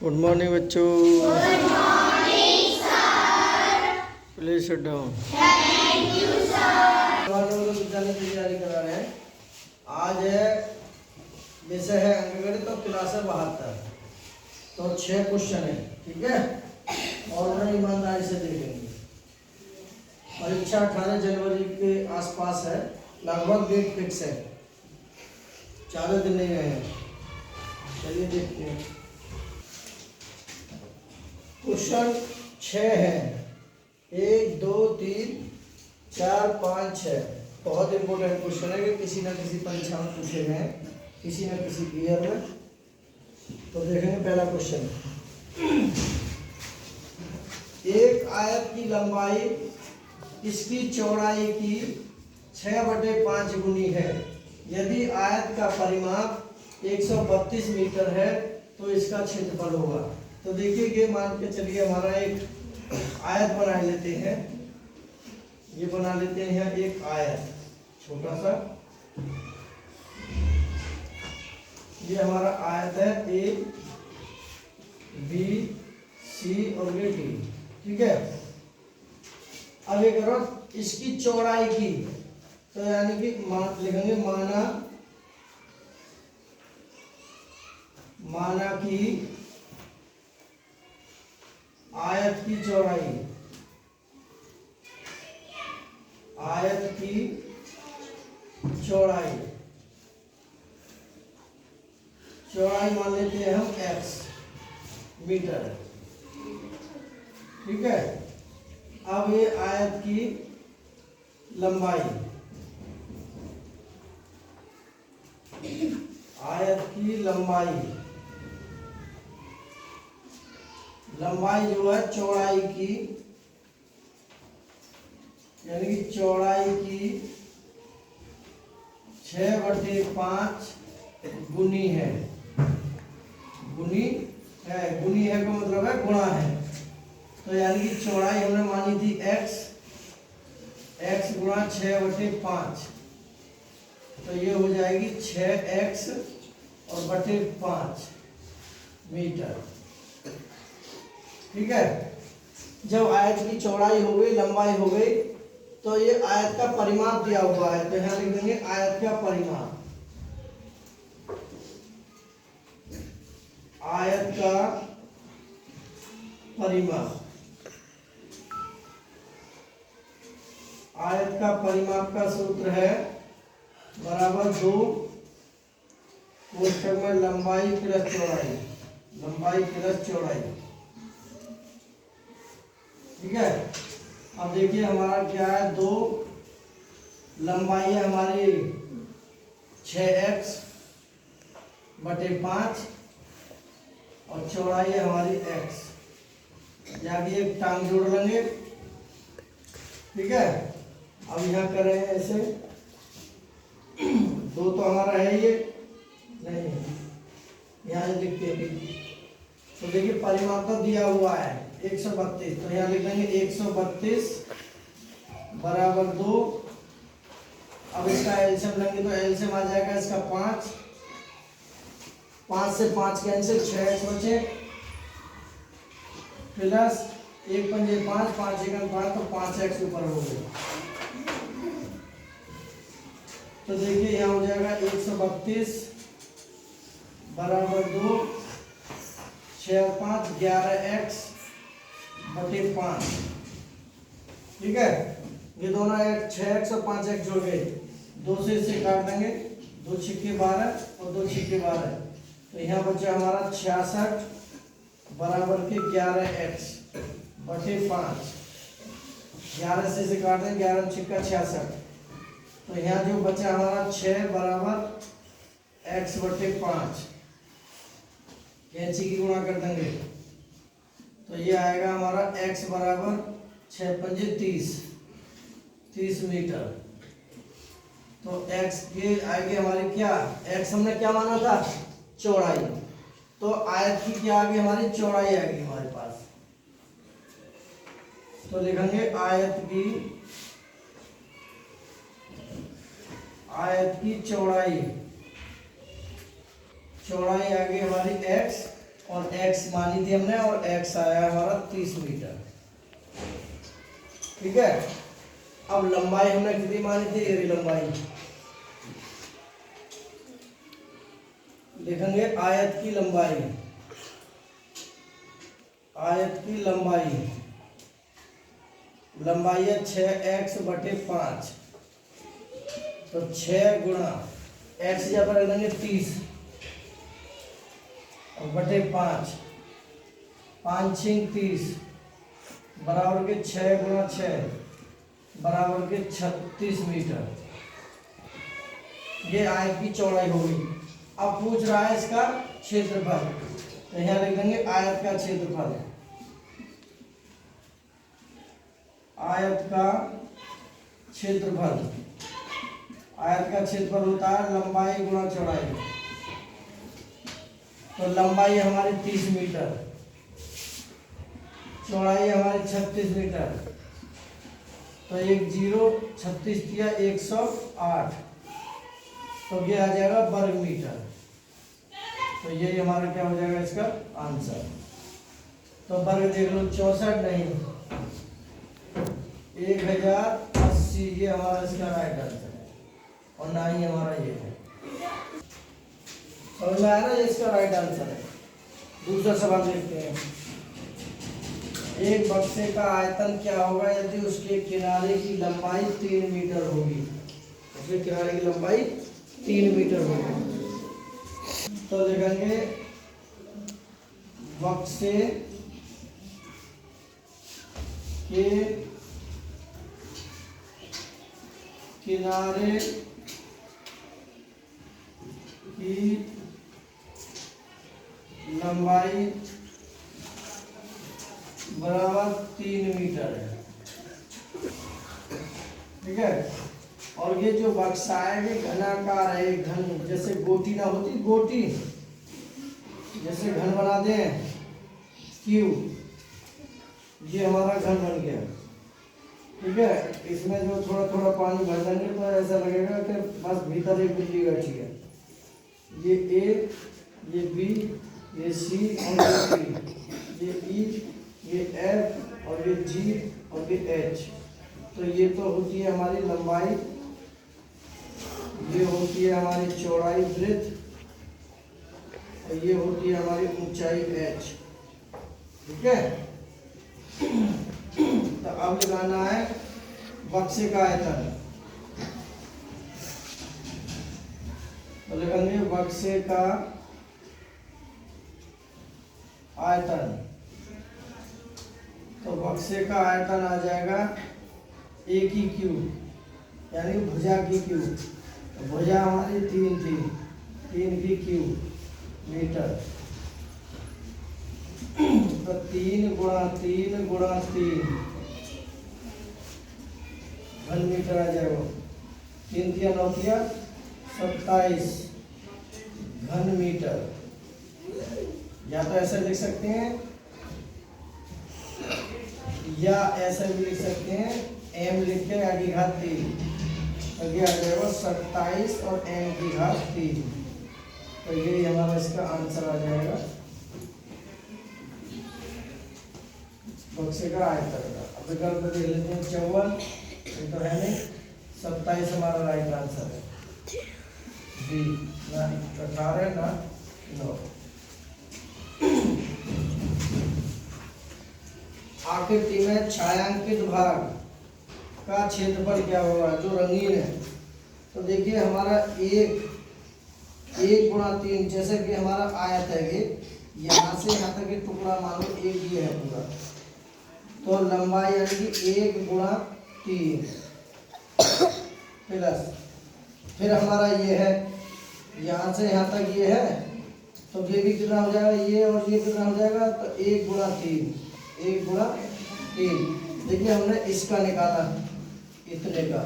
Good morning बच्चों। Good morning sir. Please sit down. Thank you sir. विद्यालय की तैयारी करा रहे हैं। आज है विषय है अंकगणित और क्लास है 72। तो 6 क्वेश्चन है, ठीक है, और बड़ा ईमानदारी से देखेंगे। परीक्षा 18 जनवरी के आसपास है, लगभग डेट फिक्स है, ज़्यादा दिन नहीं रहे हैं। चलिए देखते हैं। क्वेश्चन 6 है, 1 2 3 4 5 6। बहुत इंपॉर्टेंट क्वेश्चन है कि किसी न किसी परीक्षा में पूछे गए हैं, किसी न किसी ईयर में। तो देखेंगे पहला क्वेश्चन। एक आयत की लंबाई इसकी चौड़ाई की 6/5 गुनी है। यदि आयत का परिमाप 132 मीटर है तो इसका क्षेत्रफल होगा। तो देखिए कि मान के चलिए हमारा एक आयत बना लेते हैं। ये बना लेते हैं यहाँ एक आयत छोटा सा। ये हमारा आयत है ए बी सी और ये डी, ठीक है। अब ये करो इसकी चौड़ाई की, तो यानी कि लिखेंगे माना की आयत की चौड़ाई, आयत की चौड़ाई मान लेते हैं हम x मीटर, ठीक है। अब ये आयत की लंबाई, आयत की लंबाई जो है चौड़ाई की, यानी कि चौड़ाई की 6/5 गुनी है। गुनी है का मतलब है गुणा है। तो यानी कि चौड़ाई हमने मानी थी x गुणा 6/5। तो ये हो जाएगी 6x और बटे 5 मीटर, ठीक है। जब आयत की चौड़ाई हो गई, लंबाई हो गई, तो ये आयत का परिमाप दिया हुआ है। तो यहाँ लिख देंगे आयत का परिमाप, आयत का परिमाप। आयत का परिमाप का सूत्र है बराबर 2 कोष्ठक में लंबाई प्लस चौड़ाई, लंबाई प्लस चौड़ाई, ठीक है। अब देखिए हमारा क्या है, 2 लंबाई है हमारी 6x बटे 5 और चौड़ाई है हमारी x। जाके एक टांग जोड़ लेंगे, ठीक है। अब यहाँ करें ऐसे, 2 तो हमारा है ये नहीं, यहाँ लिखते हैं। तो देखिए परिमाप तो दिया हुआ है 132, तो यहाँ लिख देंगे 132 बराबर 2। अब इसका एलसीएम लेंगे तो एलसीएम आ जाएगा इसका 5 से 5 कैंसिल, 6x बचे प्लस 1 पंजे 5, 5 एकम 5, तो 5x ऊपर हो गया। तो देखिए यहाँ हो जाएगा 132 बराबर 2, 6 और 5 11x बटे 5, ठीक है। ये दोनों 6x और 5x जुड़ गए, 2 से इसे काट देंगे, 2 छिक्के 12 और 2 छिक्के 12। तो यहाँ बचा हमारा 66 बराबर के 11x बटे 5। 11 से इसे काट देंगे, 11 छिक्का 66। तो यहाँ जो बचा हमारा 6 बराबर x बटे 5, कैंची की गुणा कर देंगे, तो ये आएगा हमारा x बराबर 6 पंजे 30 मीटर। तो x के आगे हमारी क्या, x हमने क्या माना था, चौड़ाई। तो आयत की क्या आगे हमारी चौड़ाई आएगी हमारे पास। तो लिखेंगे आयत की चौड़ाई, चौड़ाई आ गई हमारी x और x मानी थी हमने, और x आया हमारा 30 मीटर। ठीक है, अब लंबाई हमने कितनी मानी थी, ये लंबाई लिखेंगे, आयत की लंबाई, आयत की लंबाई, लंबाई है 6x/5, तो 6 गुणा x यहाँ पर रख देंगे 30 और बटे 5, 5 6 30 बराबर के 6 गुणा 6 बराबर के 36 मीटर। ये आयत की चौड़ाई होगी। अब पूछ रहा है इसका क्षेत्रफल, तो यहाँ लिख देंगे आयत का क्षेत्रफल, आयत का क्षेत्रफल, आयत का क्षेत्रफल होता है लंबाई गुणा चौड़ाई। तो लंबाई हमारी 30 मीटर, चौड़ाई हमारी 36 मीटर, तो 1 0 36 दिया 108, तो ये आ जाएगा वर्ग मीटर। तो ये हमारा क्या हो जाएगा इसका आंसर। तो वर्ग देख लो, 64 नहीं 1080, ये हमारा इसका राइट आंसर है, और ना ही हमारा ये है। समझ में आया ना, ये इसका राइट आंसर है। दूसरा सवाल देखते हैं। एक बक्से का आयतन क्या होगा यदि उसके किनारे की लंबाई 3 मीटर होगी। उसके किनारे की लंबाई 3 मीटर होगी, तो लिखेंगे बक्से के किनारे की लंबाई बराबर 3 मीटर है। ठीक है, और ये जो बक्सा है ये घनाकार है, घन जैसे गोटी ना होती, गोटी जैसे घन बना दें क्यू, ये हमारा घन बन गया। ठीक है, इसमें जो थोड़ा थोड़ा पानी भर देंगे तो ऐसा लगेगा कि बस भीतर एक बिल्ली बैठी है। ये ए, ये बी, ये सी और ये डी, ये ई, ये एफ और ये जी और ये एच। तो ये तो होती है हमारी लंबाई, ये होती है हमारी चौड़ाई वृत्त, और ये होती है हमारी ऊंचाई h। ठीक है, तो अब लगाना है बक्से का आयतन। तो लगाएंगे बक्से का आयतन, तो बक्से का आयतन आ जाएगा a की क्यू, यानी भुजा की क्यू। भुजा हमारी 3 थी, 3 की क्यू मीटर, तो 3 गुणा 3 गुणा 3 घन मीटर आ जाएगा। 3 दिया 9 दिया 27 घन मीटर। या तो ऐसा लिख सकते हैं या ऐसा भी लिख सकते हैं, m लिख के a की घात 3, तो ये आ जाएगा 27 और m की घात 3। तो ये हमारा इसका आंसर आ जाएगा बक्से का आयतन का। अब विकल्प देख लेते हैं, 54 ये तो है नहीं, 27 हमारा राइट आंसर है, बी ना 18 ना 9। आकृति में छायांकित भाग का क्षेत्रफल क्या होगा जो रंगीन है। तो देखिए हमारा 1 गुणा 3, जैसे कि हमारा आयत है, ये यहाँ से यहाँ तक एक टुकड़ा मान लो 1 ये है पूरा, तो लंबाई यानी कि 1 गुणा 3 प्लस, फिर हमारा ये है यहाँ से यहाँ तक ये है, तो ये भी कितना हो जाएगा, ये और ये कितना हो जाएगा, तो 1 गुणा 3, 1 गुणा 3। देखिए हमने इसका निकाला इतने का,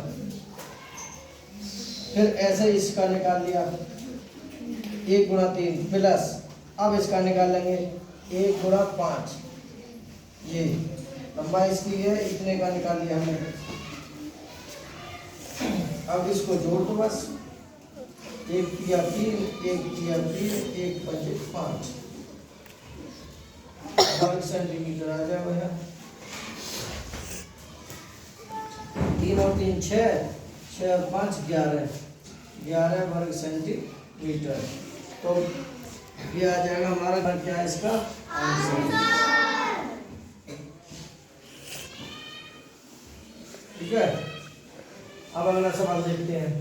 फिर ऐसे इसका निकाल लिया 1 गुणा 3 प्लस, अब इसका निकाल लेंगे 1 गुणा 5, ये लंबाई इसकी है, इतने का निकाल लिया हमने। अब इसको जोड़ दो बस, 1 3 1 3 1 5, वर्ग सेंटीमीटर आ जाए भैया। 3 और 3 6, 6 और 5 11, 11 वर्ग सेंटीमीटर। तो ये आ जाएगा हमारा क्या है इसका आंसर। ठीक है, अब अगला सवाल देखते हैं।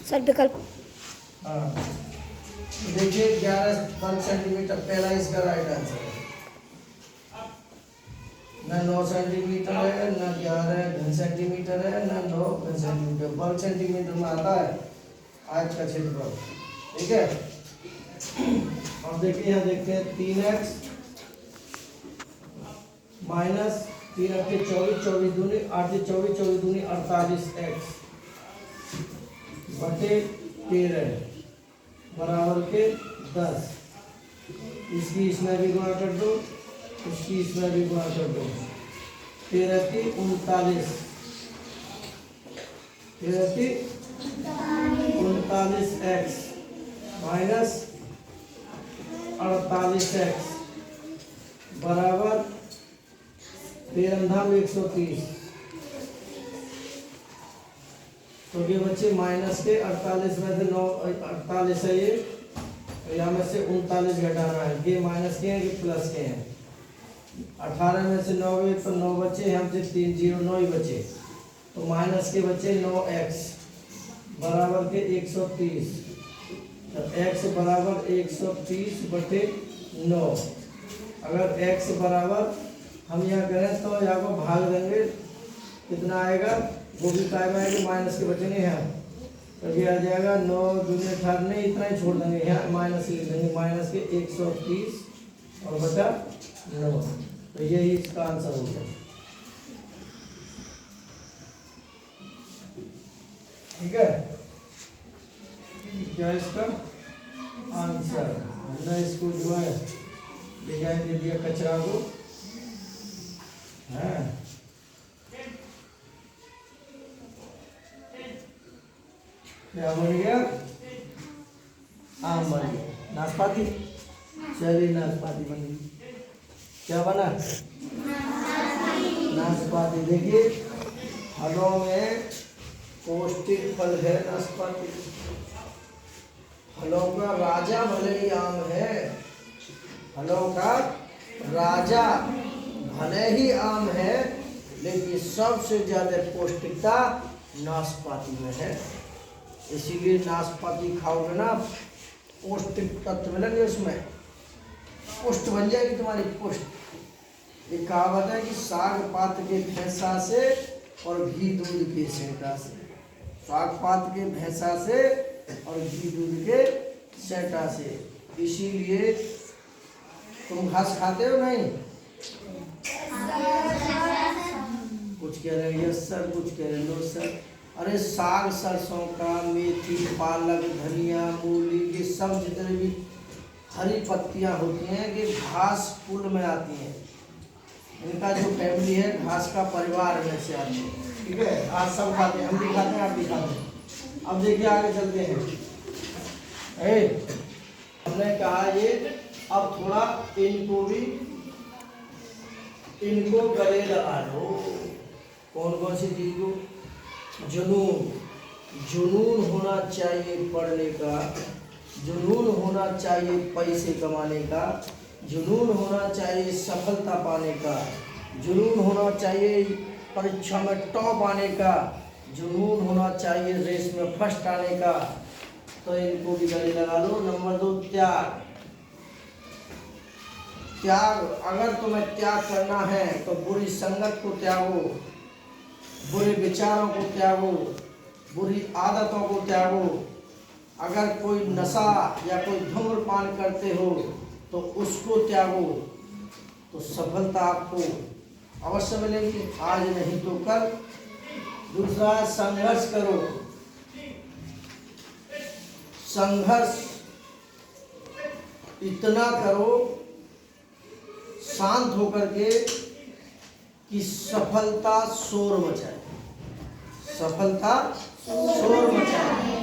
सर विकल्प हाँ, देखिए 11 वर्ग सेंटीमीटर पहला इसका राइट आंसर है। ना 9 सेंटीमीटर है, ना 11 घन सेंटीमीटर है, ना 9 घन सेंटीमीटर। वर्ग सेंटीमीटर में आता है आयत का क्षेत्रफल। ठीक है, अब देखिए यहाँ देखते हैं 3x माइनस 3 के 24, 24 दूनी 8 के 24, 24 दूनी 48x बटे 13 बराबर के 10। इसकी इसमें भी गुणा कर दो, इसकी इसमें भी गुणा कर दो। 13 की 39, 13 की 39x माइनस 48x बराबर 13 130। तो ये बच्चे माइनस के 48 में से 9 48 है, ये यहाँ में से 39 घटाना है। ये माइनस के हैं कि प्लस के हैं। 18 में से 9 गए तो 9 बचे, यहाँ से 3 0 9 ही बचे। तो माइनस के बचे 9x बराबर के 130। तो x बराबर 130 बटे 9। अगर x बराबर हम यहाँ करें तो यहाँ को भाग देंगे, कितना आएगा वो भी टाइम आएगा, माइनस के बचने हैं। तो ये आ जाएगा 9 दूनी 18, नहीं इतना ही छोड़ देंगे, यहाँ माइनस लिख देंगे। माइनस के 130 और बटा 9। तो यही इसका आंसर हो गया। ठीक है, क्या इसका आंसर। हमने इसको जो है डिजाइन दे दिया कचरा को है। क्या बन गया, आम बन गया। नाशपाती, चलिए नाशपाती बन गई। क्या बना, नाशपाती। देखिए फलों में पौष्टिक फल है नाशपाती। फलों का राजा भले ही आम है, फलों का राजा भले ही आम है, लेकिन सबसे ज्यादा पौष्टिकता नाशपाती में है। इसीलिए नाशपाती खाओगे ना, पौष्टिक तत्व मिलेंगे उसमें, पुष्ट बन जाएगी तुम्हारी पुष्ट। ये कहावत है कि साग पात के भैंसा से और घी दूध के सेंटा से। साग पात के भैंसा से और घी दूध के सेंटा से। इसीलिए तुम घास खाते हो नहीं? कुछ कह रहे हैं यस सर, कुछ कह रहे हैं नो सर। अरे साग सरसों का, मेथी, पालक, धनिया, मूली, ये सब जितने भी हरी पत्तियां होती हैं कि घास कुल में आती हैं। इनका जो फैमिली है घास का परिवार में से आती है। ठीक है, आज सब खाते हैं, हम भी खाते हैं, आप भी खाते हैं। अब देखिए आगे चलते हैं। हमने कहा ये अब थोड़ा इनको गले लगा लो। कौन कौन सी चीज को? जुनून होना चाहिए पढ़ने का, जुनून होना चाहिए पैसे कमाने का, जुनून होना चाहिए सफलता पाने का, जुनून होना चाहिए परीक्षा में टॉप आने का, जुनून होना चाहिए रेस में फर्स्ट आने का। तो इनको भी गले लगा लो। नंबर 2 त्याग। त्याग, अगर तुम्हें त्याग करना है तो बुरी संगत को त्यागो, बुरे विचारों को त्यागो, बुरी आदतों को त्यागो। अगर कोई नशा या कोई धूम्रपान करते हो तो उसको त्यागो, तो सफलता आपको अवश्य मिलेगी, आज नहीं तो कल। दूसरा, संघर्ष करो। संघर्ष इतना करो शांत होकर के कि सफलता शोर मचाए, सफलता शोर मचाए।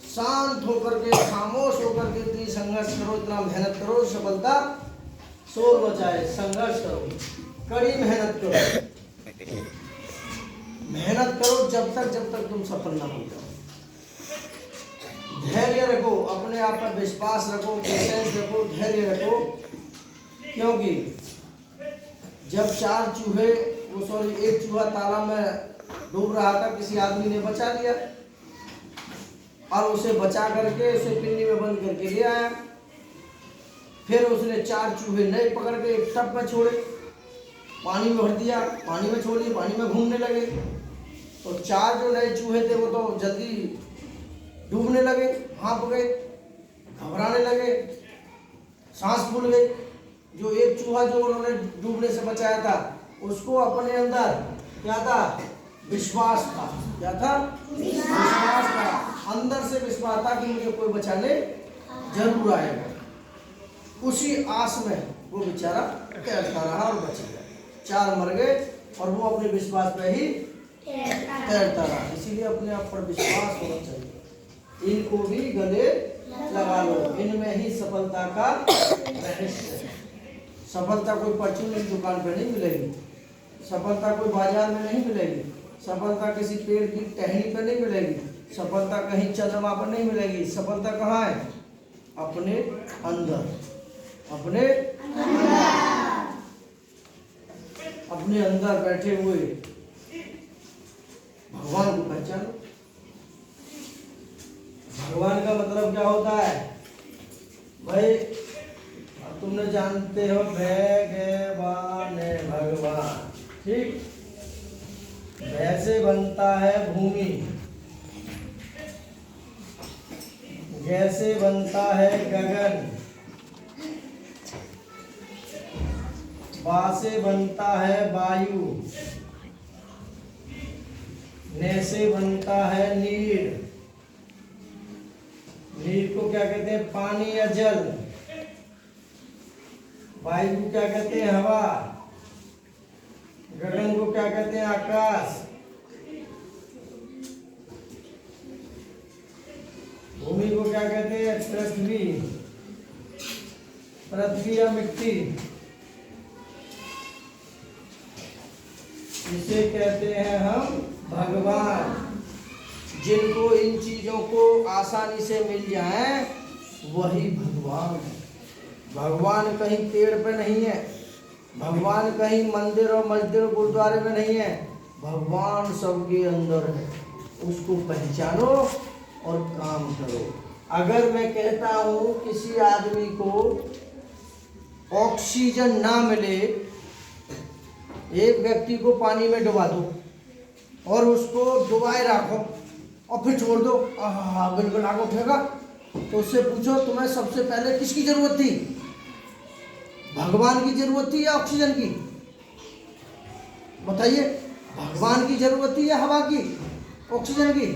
शांत होकर के, खामोश होकर के इतनी संघर्ष करो, इतना मेहनत करो, सफलता शोर मचाए, संघर्ष करो, कड़ी मेहनत करो, मेहनत करो जब तक तुम सफल ना हो जाओ। धैर्य रखो, अपने आप पर विश्वास रखो, पेशेंस रखो, धैर्य रखो, क्योंकि जब एक चूहा तालाब में डूब रहा था, किसी आदमी ने बचा लिया और उसे बचा करके उसे पिंडी में बंद करके ले आया। फिर उसने 4 चूहे नए पकड़ के एक टब में छोड़े, पानी में भर दिया, पानी में छोड़ दिया, पानी में घूमने लगे। तो 4 जो नए चूहे थे वो तो जल्दी डूबने लगे, हाँप गए, घबराने लगे, सांस फूल गई। जो एक चूहा जो उन्होंने डूबने से बचाया था, उसको अपने अंदर क्या था? विश्वास था। क्या था? विश्वास था, अंदर से विश्वास था कि मुझे कोई बचाने जरूर आएगा। उसी आस में वो बेचारा तैरता रहा और बच गया। 4 मर गए और वो अपने विश्वास पे ही तैरता रहा। इसीलिए अपने आप पर विश्वास होना चाहिए। इनको भी गले लगा लो, इनमें ही सफलता का रहस्य है। सफलता कोई परचून की दुकान पर नहीं मिलेगी, सफलता कोई बाजार में नहीं मिलेगी, सफलता किसी पेड़ की टहनी पर नहीं मिलेगी, सफलता कहीं चंद्रमा पर नहीं मिलेगी। सफलता कहाँ है? अपने अंदर, अपने अंदर बैठे हुए भगवान को पहचानो। भगवान का मतलब क्या होता है भाई? अब तुमने जानते हो, भगवान भगवान, ठीक? वैसे बनता है भूमि, जैसे बनता है गगन, बा से बनता है वायु, ने से बनता है नीर। नीर को क्या कहते हैं? पानी या जल। वायु को क्या कहते हैं? हवा। गगन को क्या कहते हैं? आकाश। भूमि को क्या कहते हैं? पृथ्वी, पृथ्वी या मिट्टी, इसे कहते हैं हम भगवान। जिनको इन चीजों को आसानी से मिल जाए वही भगवान है। भगवान कहीं पेड़ पे नहीं है, भगवान कहीं मंदिर और मस्जिद और गुरुद्वारे में नहीं है, भगवान सबके अंदर है। उसको पहचानो और काम करो। अगर मैं कहता हूँ किसी आदमी को ऑक्सीजन ना मिले, एक व्यक्ति को पानी में डुबा दो और उसको डुबाए रखो और फिर छोड़ दो, बिल्कुल आग उठेगा। तो उससे पूछो तुम्हें सबसे पहले किसकी जरूरत थी? भगवान की जरूरत थी या ऑक्सीजन की? बताइए, भगवान की जरूरत थी या हवा की, ऑक्सीजन की?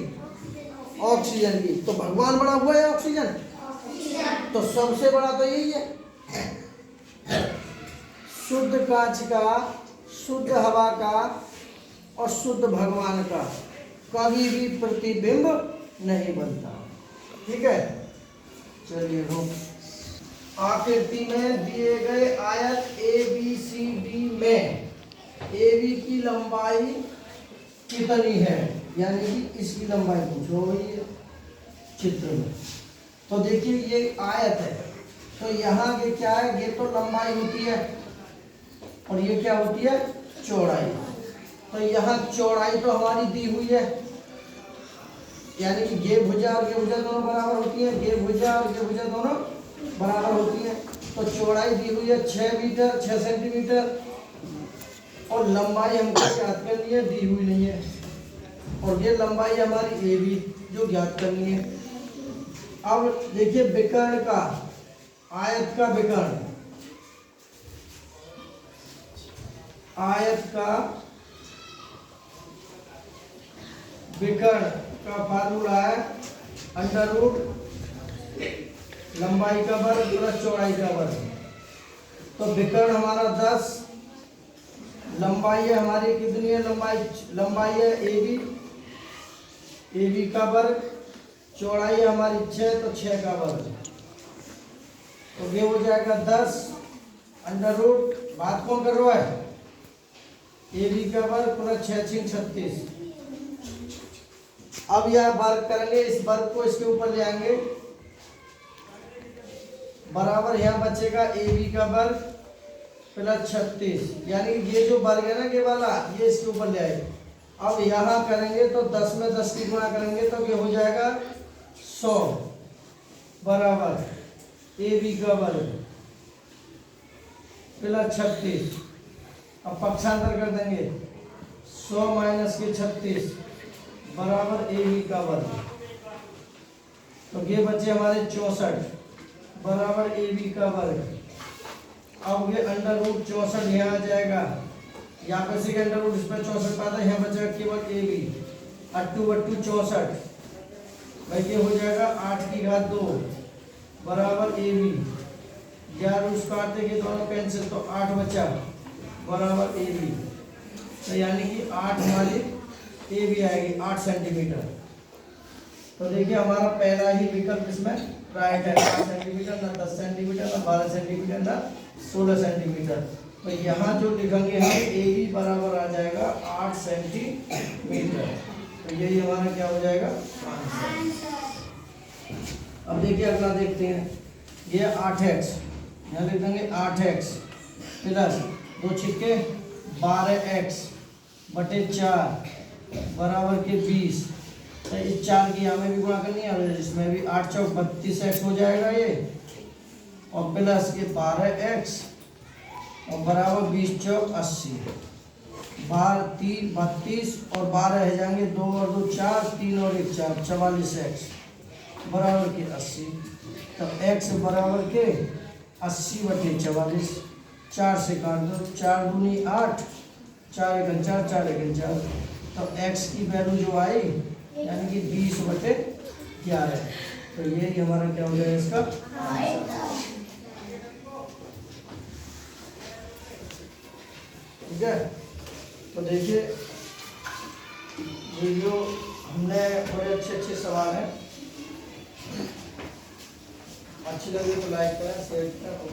ऑक्सीजन की। तो भगवान बड़ा हुआ है ऑक्सीजन? तो सबसे बड़ा तो यही है। शुद्ध कांच का, शुद्ध हवा का और शुद्ध भगवान का कभी भी प्रतिबिंब नहीं बनता। ठीक है, चलिए हो। आकृति में दिए गए आयत ABCD में AB की लंबाई कितनी है? यानी कि इसकी लंबाई पूछो ये चित्र में। तो देखिए ये आयत है, तो यहाँ के क्या है? ये तो लंबाई होती है और ये क्या होती है? चौड़ाई। तो यहाँ चौड़ाई तो हमारी दी हुई है, यानी कि ये भुजा और ये भुजा दोनों बराबर होती है, ये भुजा और ये भुजा दोनों बराबर होती है। तो चौड़ाई दी हुई है 6 मीटर 6 सेंटीमीटर और लंबाई हमको ज्ञात करनी है, दी हुई नहीं है। और ये लंबाई हमारी AB जो ज्ञात करनी है। अब देखिए विकर्ण का, आयत का विकर्ण, आयत का विकर्ण का फार्मूला है √ लंबाई का वर्ग प्लस चौड़ाई का वर्ग। तो विकर्ण हमारा 10, लंबाई है हमारी कितनी है? लंबाई है AB का वर्ग, चौड़ाई है हमारी 6, तो 6 का वर्ग। तो ये हो जाएगा 10 अंडर रूट बात कौन कर रहा है, ए बी का वर्ग प्लस 6 6 36। अब यह वर्ग करेंगे, इस वर्ग को इसके ऊपर ले आएंगे, बराबर यहाँ बचेगा ए बी का वर्ग प्लस 36, यानी ये जो वर्ग है ना के वाला, ये इसके ऊपर ले आए। अब यहाँ करेंगे तो 10 में 10 की गुणा करेंगे तो ये हो जाएगा 100 बराबर ए बी का वर्ग प्लस 36। अब पक्षांतर कर देंगे, 100 माइनस के 36 बराबर ए बी का वर्ग, तो ये बचे हमारे 64 बराबर ए बी का वर्ग। अब ये अंडर रूट 64 यहाँ आ जाएगा, यहाँ पे से अंडर रूट इस पर 64 पाता है, यहाँ बचेगा केवल ए बी, अट्टू बट्टू 64, भाई ये हो जाएगा 8 की घात 2 बराबर ए बी। 11 उसको काटते के दोनों कैंसिल, तो 8 बचा बराबर ए बी, तो यानी कि 8 हमारी ए बी आएगी 8 सेंटीमीटर। तो देखिए हमारा पहला ही विकल्प इसमें राइट है, 8 सेंटीमीटर, ना 10 सेंटीमीटर, ना 12 सेंटीमीटर, ना 16 सेंटीमीटर। तो यहाँ जो लिखेंगे हम ए बी बराबर आ जाएगा 8 सेंटीमीटर, तो यही हमारा क्या हो जाएगा आंसर। अब देखिए अगला देखते हैं, ये 8x, यहाँ लिख देंगे 8x प्लस 2 छिक्के 12x बटे 4 बराबर के 20। तो इस 4 की हमें भी गुणा करनी है, और इसमें भी 8 चौक 32x हो जाएगा ये, और प्लस ये 12x और बराबर 20 चौक 80, 12 3 32 और 12 रह जाएंगे, 2 और 2 4, 3 और 1 4, 44x बराबर के 80। तो x बराबर के 80 बटे 44, 4 से काट दो, 4 दूनी 8, 4 एकन 4, 4 एकन 4, तो x की वैल्यू जो आई यानी कि 20 बटे 11, तो यही हमारा क्या हो जाएगा इसका आंसर। ठीक है, तो देखिए वीडियो हमने बड़े अच्छे सवाल हैं, अच्छी लगी तो लाइक करें, शेयर करें और